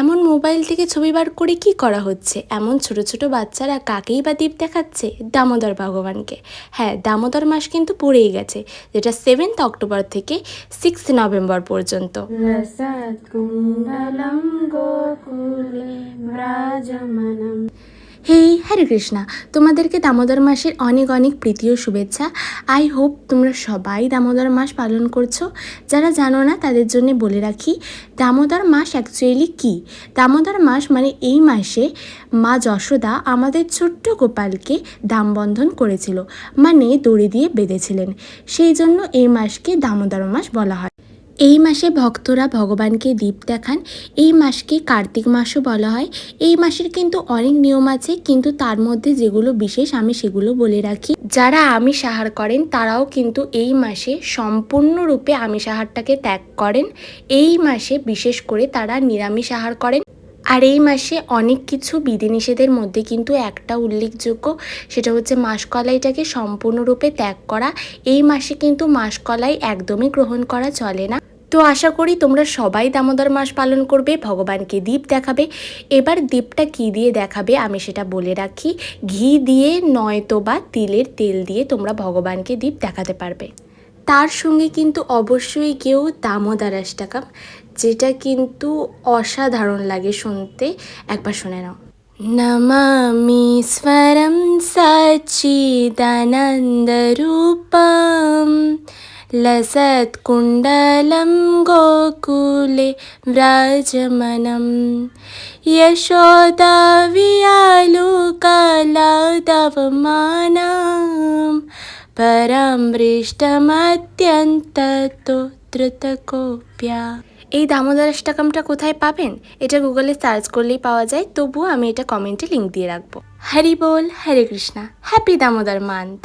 এমন মোবাইল থেকে ছবি বার করে কি করা হচ্ছে? এমন ছোট ছোট বাচ্চারা কাকেই বা দ্বীপ দেখাচ্ছে দামোদর ভগবানকে। হ্যাঁ, দামোদর মাস কিন্তু পড়েই গেছে, যেটা 7th অক্টোবর থেকে 6th নভেম্বর পর্যন্ত। হেই হরে কৃষ্ণা, তোমাদেরকে দামোদর মাসের অনেক অনেক প্রীতি ও শুভেচ্ছা। আই হোপ তোমরা সবাই দামোদর মাস পালন করছো। যারা জানো না তাদের জন্য বলে রাখি, দামোদর মাস অ্যাকচুয়ালি কী। দামোদর মাস মানে এই মাসে মা যশোদা আমাদের ছোট্ট গোপালকে দামবন্ধন করেছিল, মানে দড়ি দিয়ে বেঁধেছিলেন। সেই জন্য এই মাসকে দামোদর মাস বলা হয়। এই মাসে ভক্তরা ভগবানকে দীপ দেখান। এই মাসকে কার্তিক মাসও বলা হয়। এই মাসের কিন্তু অনেক নিয়ম আছে, কিন্তু তার মধ্যে যেগুলো বিশেষ আমি সেগুলো বলে রাখি। যারা আমিষ আহার করেন তারাও কিন্তু এই মাসে সম্পূর্ণরূপে আমিষ আহারটাকে ত্যাগ করেন। এই মাসে বিশেষ করে তারা নিরামিষ আহার করেন। আর এই মাসে অনেক কিছু বিধিনিষেধের মধ্যে কিন্তু একটা উল্লেখযোগ্য, সেটা হচ্ছে মাসকলাইটাকে সম্পূর্ণরূপে ত্যাগ করা। এই মাসে কিন্তু মাসকলাই একদমই গ্রহণ করা চলে না। তো আশা করি তোমরা সবাই দামোদর মাস পালন করবে, ভগবানকে দীপ দেখাবে। এবার দীপটা কী দিয়ে দেখাবে আমি সেটা বলে রাখি। ঘি দিয়ে নয়তো বা তিলের তেল দিয়ে তোমরা ভগবানকে দীপ দেখাতে পারবে। তার সঙ্গে কিন্তু অবশ্যই কেউ দামোদরাষ্টকম, যেটা কিন্তু অসাধারণ লাগে শুনতে। একবার শুনে নাও। নমামি স্বরম সচ্চিদানন্দরূপম লসৎকুণ্ডলম গোকুলে ব্রাজমানম यशोदावियालुकालादवमानं পরামৃষ্টমত্যন্ত ত্রুতকোপ্যা। এই দামোদরাষ্টকমটা কোথায় পাবেন? এটা গুগলে সার্চ করলেই পাওয়া যায়, তবুও আমি এটা কমেন্টে লিঙ্ক দিয়ে রাখবো। হরি বল, হরে কৃষ্ণা, হ্যাপি দামোদর মান্থ।